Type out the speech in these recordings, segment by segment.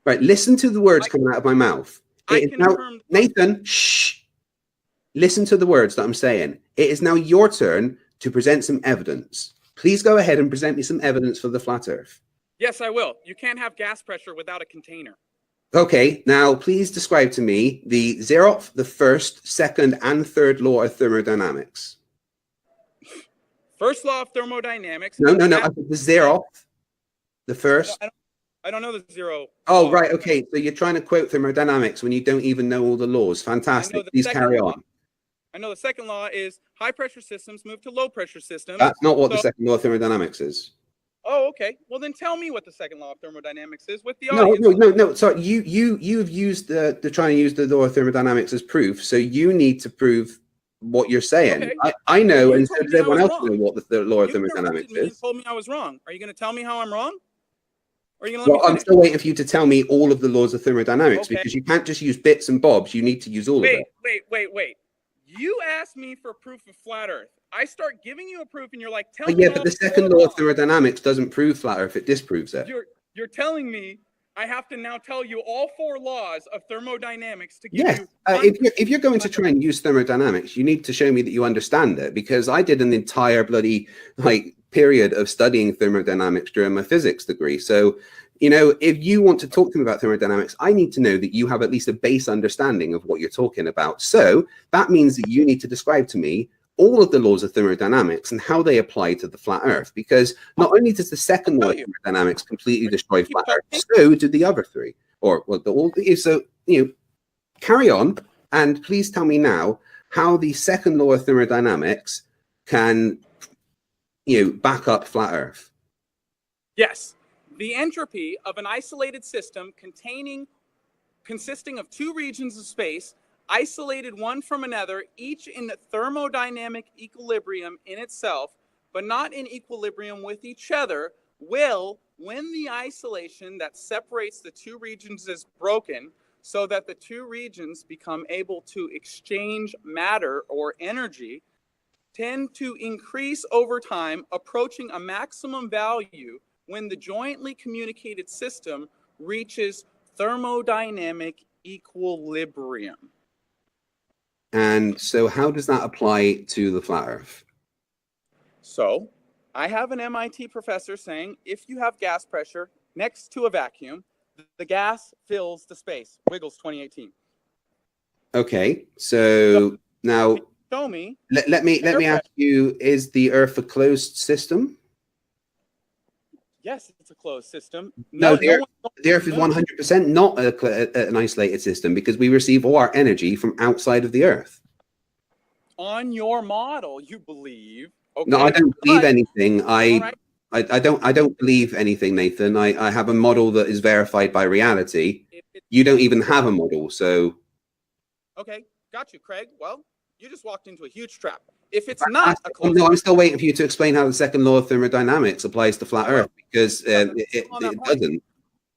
Right, listen to the words I- coming out of my mouth. I It is now, confirmed. Nathan, shh. Listen to the words that I'm saying. It is now your turn to present some evidence. Please go ahead and present me some evidence for the flat Earth. Yes, I will. You can't have gas pressure without a container. Okay, now please describe to me the zeroth, the first, second, and third law of thermodynamics. First law of thermodynamics. No. I think the zeroth, the first. I don't know the zero. Oh, law. right. Okay. So you're trying to quote thermodynamics when you don't even know all the laws. Fantastic. Please carry on. I know the second law is high pressure systems move to low pressure systems. That's not what the second law of thermodynamics is. Oh, okay. Well, then tell me what the second law of thermodynamics is with the No, audience. no. Sorry, you've used the trying to use the law of thermodynamics as proof. So you need to prove what you're saying. Okay. I know, You and so told does me I everyone was else wrong. know what the law of You thermodynamics interrupted me and is. told me I was wrong. Are you going to tell me how I'm wrong? Or are you going to let me I'm finish? still waiting for you to tell me all of the laws of thermodynamics, Okay. because you can't just use bits and bobs. You need to use all of it. Wait. You asked me for proof of flat Earth. I start giving you a proof, and you're like, tell Oh, me. yeah, but the second law of thermodynamics doesn't prove flat Earth; it disproves it. You're telling me I have to now tell you all 4 laws of thermodynamics to give Yes. you. If you're going to try and use thermodynamics, you need to show me that you understand it, because I did an entire bloody period of studying thermodynamics during my physics degree. So, if you want to talk to me about thermodynamics, I need to know that you have at least a base understanding of what you're talking about. So that means that you need to describe to me all of the laws of thermodynamics and how they apply to the flat Earth, because not only does the second law of thermodynamics completely destroy flat Earth, so do the other 3. So carry on, and please tell me now how the second law of thermodynamics can back up flat Earth. Yes. The entropy of an isolated system consisting of 2 regions of space, isolated one from another, each in thermodynamic equilibrium in itself, but not in equilibrium with each other, will, when the isolation that separates the 2 regions is broken, so that the 2 regions become able to exchange matter or energy, tend to increase over time, approaching a maximum value when the jointly communicated system reaches thermodynamic equilibrium. And so how does that apply to the flat Earth? So I have an MIT professor saying, if you have gas pressure next to a vacuum, the gas fills the space. Wiggles 2018. Okay, so now show me. Let me ask you: is the Earth a closed system? Yes, it's a closed system. No, the Earth is 100% not an isolated system, because we receive all our energy from outside of the Earth. On your model, you believe. Okay, no, I don't believe anything. I don't believe anything, Nathan. I have a model that is verified by reality. You don't even have a model, so. Okay, got you, Craig. Well, you just walked into a huge trap. If it's not a closed no, I'm still waiting for you to explain how the second law of thermodynamics applies to flat Earth, because it doesn't.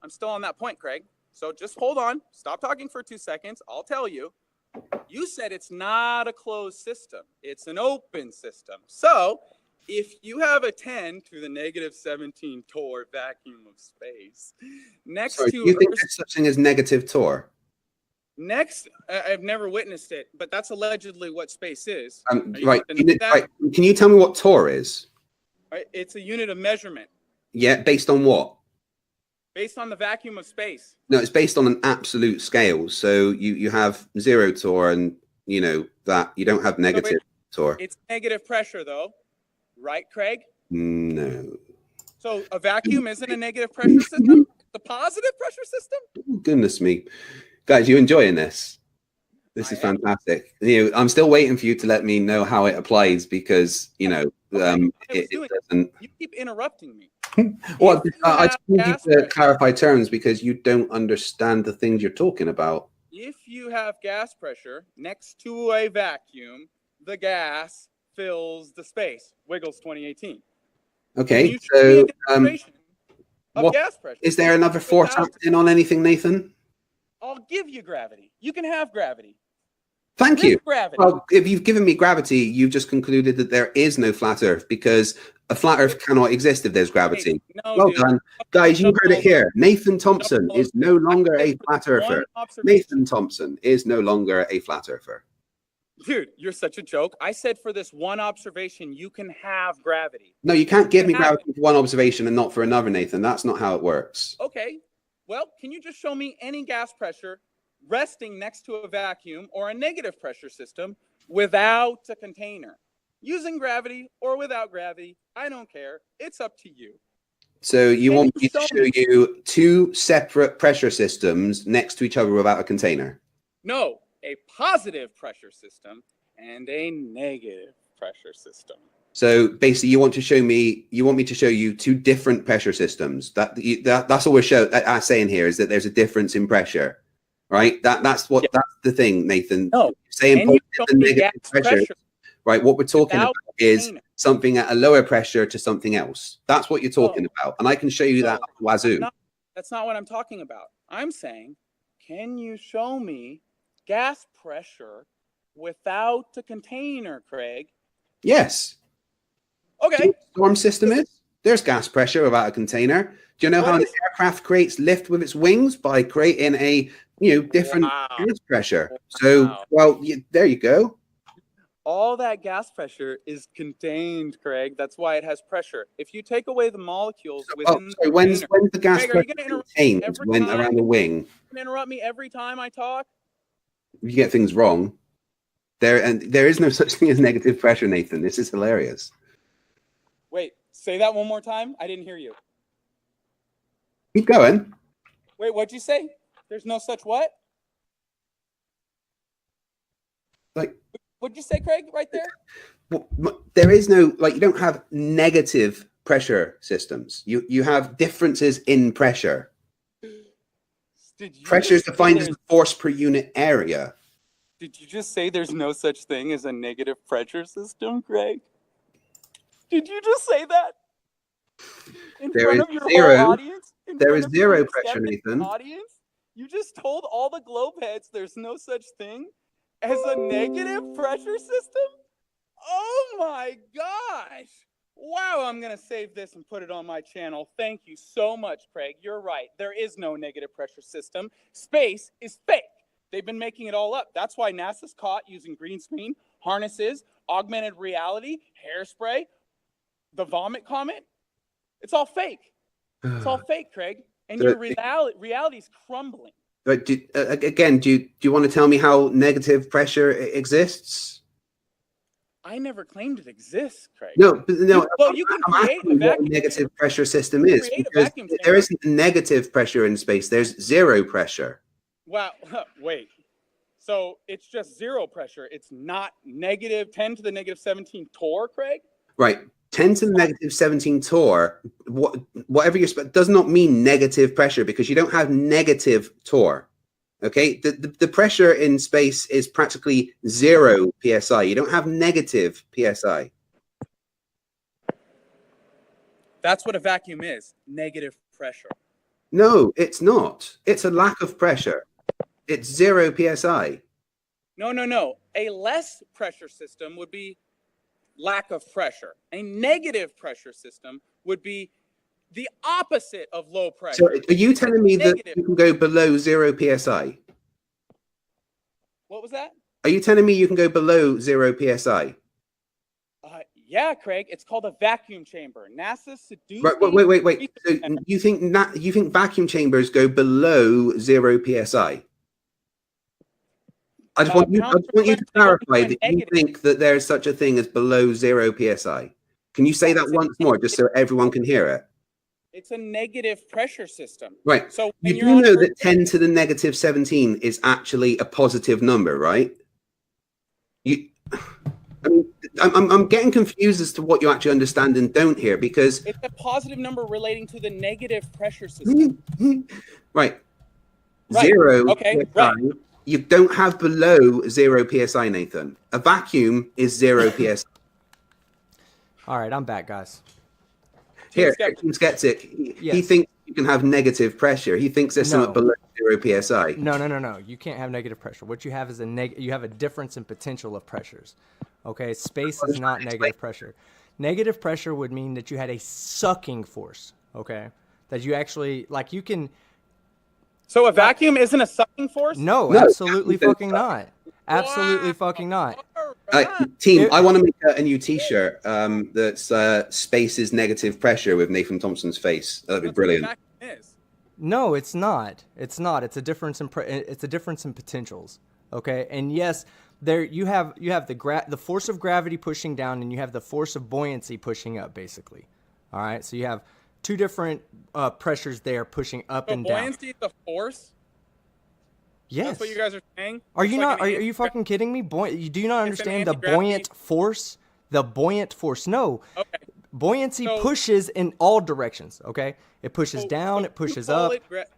I'm still on that point, Craig. So just hold on. Stop talking for 2 seconds. I'll tell you. You said it's not a closed system. It's an open system. So if you have a 10 to the negative 17 torr vacuum of space next to... Do you think there's such thing as negative torr? I've never witnessed it, but that's allegedly what space is. Right. Can you tell me what torr is? It's a unit of measurement. Yeah, based on what? Based on the vacuum of space. No, it's based on an absolute scale. So you have 0 torr, and that you don't have negative torr. It's negative pressure, though, right, Craig? No. So a vacuum isn't a negative pressure system? It's a positive pressure system? Oh, goodness me. Guys, you enjoying this? This is fantastic. I'm still waiting for you to let me know how it applies, because it doesn't. You keep interrupting me. Well, I just need you to clarify terms, because you don't understand the things you're talking about. If you have gas pressure next to a vacuum, the gas fills the space. Wiggles 2018. Okay, so gas pressure. Is there another force acting on anything, Nathan? I'll give you gravity. You can have gravity. Thank you. Gravity. Well, if you've given me gravity, you've just concluded that there is no flat Earth, because A flat Earth cannot exist if there's gravity. No, Well dude. done. Guys, you heard it here. Nathan Thompson No. is no longer a flat One earther. observation. Nathan Thompson is no longer a flat earther. Dude, you're such a joke. I said for this one observation, you can have gravity. No, you can't give me You have gravity for one observation and not for another, Nathan. That's not how it works. Okay. Well, can you just show me any gas pressure resting next to a vacuum or a negative pressure system without a container? Using gravity or without gravity, I don't care. It's up to you. So you Can want you me to show show you two separate pressure systems next to each other without a container? No, a positive pressure system and a negative pressure system. So basically, you want me to show you two different pressure systems. That's all we're saying here is that there's a difference in pressure, right? That's the thing, Nathan. No, saying can you show positive and me negative gas pressure, pressure right? What we're talking without about is container? something at a lower pressure to something else. That's what you're talking about, and I can show you that up wazoo. That's not what I'm talking about. I'm saying, can you show me gas pressure without a container, Craig? Yes. Okay. Do you know what a storm system is? There's gas pressure without a container. Do you know how an aircraft creates lift with its wings? By creating a different gas pressure. So, there you go. All that gas pressure is contained, Craig. That's why it has pressure. If you take away the molecules within so when's the gas Craig, pressure contained when around the wing? You can interrupt me every time I talk. You get things wrong. There is no such thing as negative pressure, Nathan. This is hilarious. Wait, say that one more time. I didn't hear you. Keep going. Wait, what'd you say? There's no such what? Like, what'd you say, Craig? Right there? Well, there is no, you don't have negative pressure systems. You have differences in pressure. Pressure is defined as the force per unit area. Did you just say there's no such thing as a negative pressure system, Craig? Did you just say that? In front of your whole audience? There is zero pressure, Nathan. Audience? You just told all the globe heads there's no such thing as a negative pressure system? Oh my gosh! Wow, I'm going to save this and put it on my channel. Thank you so much, Craig. You're right. There is no negative pressure system. Space is fake. They've been making it all up. That's why NASA's caught using green screen, harnesses, augmented reality, hairspray, the vomit comet. It's all fake. It's all fake, Craig. And your reality's crumbling. But do you want to tell me how negative pressure exists? I never claimed it exists, Craig. No. Well, you can create a vacuum. Negative pressure system is because there isn't negative pressure in space. There's zero pressure. Wow. Wait. So it's just zero pressure. It's not negative 10 to the negative 17 torr, Craig? Right. 10 to the negative 17 torr, whatever you're, does not mean negative pressure because you don't have negative torr. Okay, the pressure in space is practically 0 psi. You don't have negative psi. That's what a vacuum is, negative pressure. No, it's not. It's a lack of pressure. It's 0 psi. No. A less pressure system would be lack of pressure. A negative pressure system would be the opposite of low pressure. So are you telling me that you can go below 0 psi? What was that? Are you telling me you can go below 0 psi? Yeah, Craig. It's called a vacuum chamber. NASA seduced. Right, wait. So you think vacuum chambers go below 0 psi? I just want you to clarify that you think that there is such a thing as below 0 psi. Can you say that once more, just so everyone can hear it? It's a negative pressure system. Right. So you do know that 10 to the negative 17 is actually a positive number, right? I'm getting confused as to what you actually understand and don't here because it's a positive number relating to the negative pressure system. Right. 0 psi. You don't have below 0 psi, Nathan. A vacuum is 0 psi. All right, I'm back, guys. Here, Team Skeptic. He thinks you can have negative pressure. He thinks there's something below 0 psi. No. You can't have negative pressure. What you have is you have a difference in potential of pressures. Okay, space is not negative pressure. Negative pressure would mean that you had a sucking force, okay? That you actually, like, you can... So a vacuum isn't a sucking force? No, No, absolutely vacuum fucking not. Absolutely fucking not. All right. Team, I want to make a new T-shirt that's space is negative pressure with Nathan Thompson's face. That'd be That's what a brilliant. vacuum is. No, it's not. It's not. It's a difference in it's a difference in potentials. Okay, and yes, there you have the force of gravity pushing down, and you have the force of buoyancy pushing up. Basically, all right. So you have two different pressures there pushing up So and down. buoyancy is a force? Yes. That's what you guys are saying? Are It's you like not? an Are you fucking kidding me? Do you not It's an understand the anti-gravity- buoyant force? The buoyant force. No. Okay. Buoyancy So- pushes in all directions. Okay. It pushes So- down. so It pushes you call up. it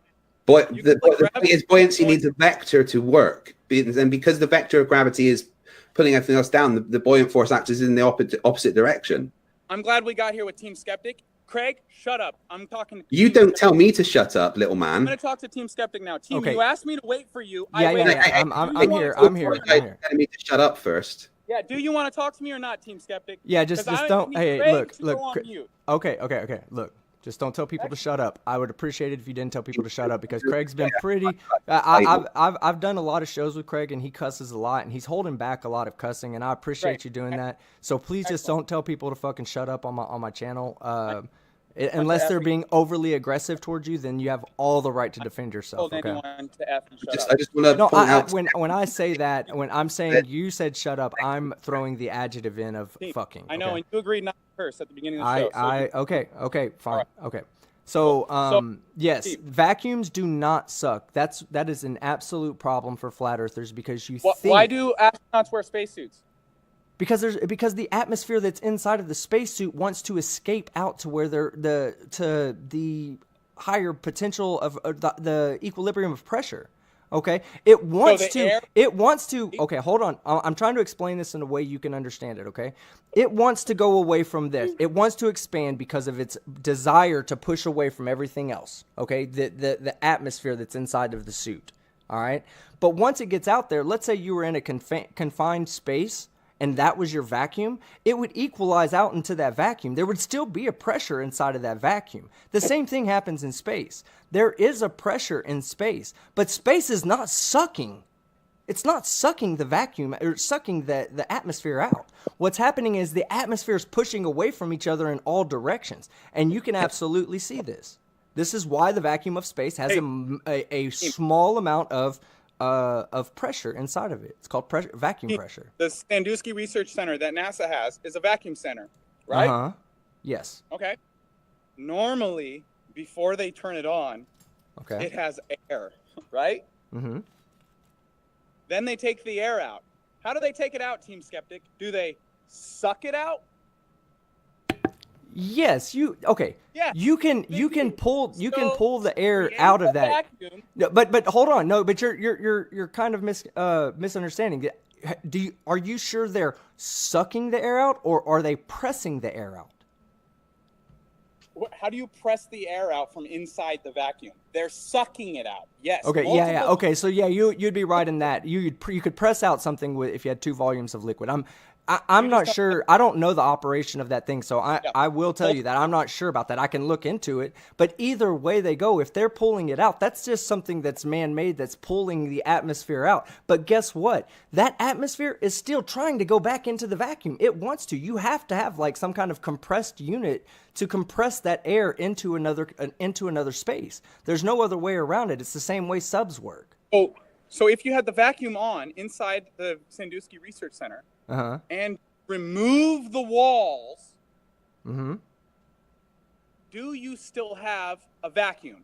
But You the can put thing gravity is, buoyancy on- needs a vector to work, and because the vector of gravity is pulling everything else down, the buoyant force acts in the opposite direction. I'm glad we got here with Team Skeptic. Craig, shut up. I'm talking to You Team don't Skeptic. tell me to shut up, little I'm man. going to talk to Team Skeptic now. Team, Okay. you asked me to wait for you. Yeah, I waited. yeah. Hey, I'm Do you here. want I'm to here. talk I'm to here. Telling me to shut up first. Yeah, do you want to talk to me or not, Team Skeptic? Yeah, just 'Cause I don't. need Hey, Craig look, to go on look. mute. Okay. Look, just don't tell people to shut up. I would appreciate it if you didn't tell people to shut up because Craig's been pretty. I've done a lot of shows with Craig and he cusses a lot and he's holding back a lot of cussing and I appreciate Right. you doing that. So please just don't tell people to fucking shut up on my channel. Unless they're being overly aggressive towards you, then you have all the right to defend yourself. Told Okay. anyone to F and shut I up. just want to No, point out. when I say that, when I'm saying you said shut up, I'm throwing the adjective in of Team, fucking. I know, okay? and you agreed not to curse at the beginning of the show. Okay, fine. Okay. So, yes, Steve. vacuums do not suck. That is an absolute problem for flat earthers because you think Why do astronauts wear spacesuits? because the atmosphere that's inside of the spacesuit wants to escape out to where the higher potential of the equilibrium of pressure. Okay, it wants to. Okay, hold on. I'm trying to explain this in a way you can understand it. Okay, it wants to go away from this. It wants to expand because of its desire to push away from everything else. Okay, the atmosphere that's inside of the suit. All right, but once it gets out there, let's say you were in a confined space and that was your vacuum, it would equalize out into that vacuum. There would still be a pressure inside of that vacuum. The same thing happens in space. There is a pressure in space, but space is not sucking. It's not sucking the vacuum or sucking the atmosphere out. What's happening is the atmosphere is pushing away from each other in all directions, and you can absolutely see this. This is why the vacuum of space has a small amount of pressure inside of it. It's called vacuum pressure. The Sandusky Research Center that NASA has is a vacuum center, right? Uh-huh. Yes. Okay. Normally, before they turn it on, Okay. it has air, right? Mm-hmm. Then they take the air out. How do they take it out, Team Skeptic? Do they suck it out? Yes, Yeah. You can pull the air The out of ample that. vacuum- No, but hold on. No, but you're kind of misunderstanding. Are you sure they're sucking the air out or are they pressing the air out? How do you press the air out from inside the vacuum? They're sucking it out. Yes. Okay, yeah. multiple- Okay, so yeah, you'd be right in that. You could press out something if you had 2 volumes of liquid. I'm not sure. I don't know the operation of that thing, so I will tell you that I'm not sure about that. I can look into it, but either way they go, if they're pulling it out, that's just something that's man-made that's pulling the atmosphere out. But guess what? That atmosphere is still trying to go back into the vacuum. It wants to. You have to have like some kind of compressed unit to compress that air into another space. There's no other way around it. It's the same way subs work. Oh, so if you had the vacuum on inside the Sandusky Research Center Uh-huh. and remove the walls, Mm-hmm. do you still have a vacuum?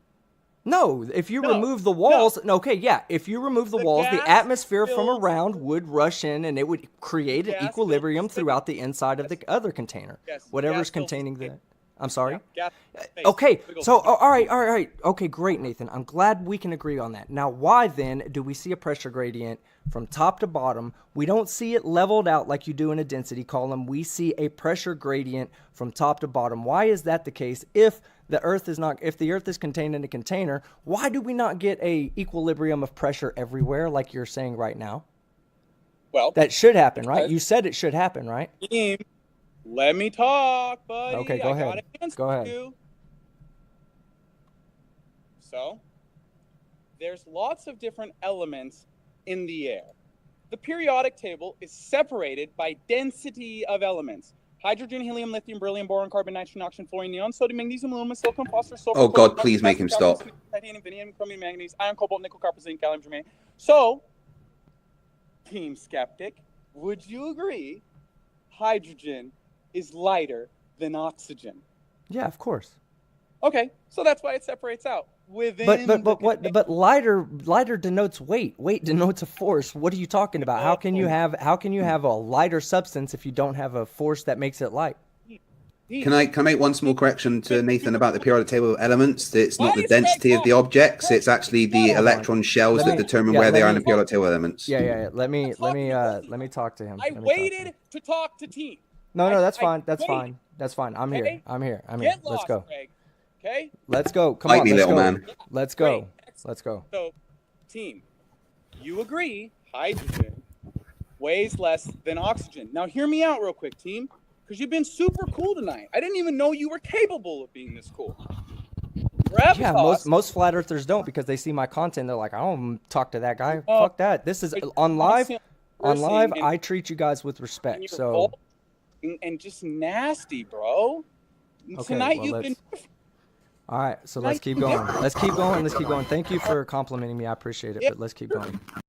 No, if you No, remove the walls, okay, yeah. If you remove the walls, the gas atmosphere from fills- around would rush in and it would create an Gas equilibrium fills- throughout the inside of the other container. Yes, Whatever's gas fills containing space. the. I'm sorry? Gas space. Okay, Big ol' so space. all right. Okay, great, Nathan. I'm glad we can agree on that. Now, why then do we see a pressure gradient from top to bottom? We don't see it leveled out like you do in a density column. We see a pressure gradient from top to bottom. Why is that the case? If the Earth is contained in a container, why do we not get a equilibrium of pressure everywhere, like you're saying right now? Well, That should happen, right? Because- You said it should happen, right? Team, Let me talk, buddy. Okay, go I ahead. gotta answer Go ahead. you. So, there's lots of different elements in the air. The periodic table is separated by density of elements. Hydrogen, helium, lithium, beryllium, boron, carbon, nitrogen, oxygen, fluorine, neon, sodium, magnesium, aluminum, silicon, phosphorus, sulfur, Oh, God, chlorine, please make him calcium, stop. titanium, vanadium, chromium, manganese, iron, cobalt, nickel, copper, zinc, gallium, germanium. So, Team Skeptic, would you agree hydrogen is lighter than oxygen? Yeah, of course. Okay, so that's why it separates out within. But lighter denotes weight. Weight denotes a force. What are you talking about? How can you have a lighter substance if you don't have a force that makes it light? Can I make one small correction to Nathan about the periodic table of elements? It's not Why the is Greg density of the talking? objects, it's actually the electron shells Let that me- determine yeah, where they let are in me- the periodic table of elements. Yeah. Let me talk to him. I Let me talk to him. waited to talk to Team. No, that's I fine. That's waited. fine. That's fine. I'm here. Okay? I'm here. Get Let's lost, go. Greg. Okay? Let's go. Come Fight on, me, let's little go. man. Let's go. Great. Excellent. Let's go. So, Team, you agree hydrogen weighs less than oxygen. Now, hear me out real quick, Team, because you've been super cool tonight. I didn't even know you were capable of being this cool. Yeah, most flat earthers don't because they see my content. They're like, I don't talk to that guy. Oh, Fuck that. This is on live. On live, I treat you guys with respect. you're So bold and just nasty, bro. Okay, Tonight well, you've been. all right. So let's keep going. Let's keep going. Let's keep going. Thank you for complimenting me. I appreciate it. But let's keep going.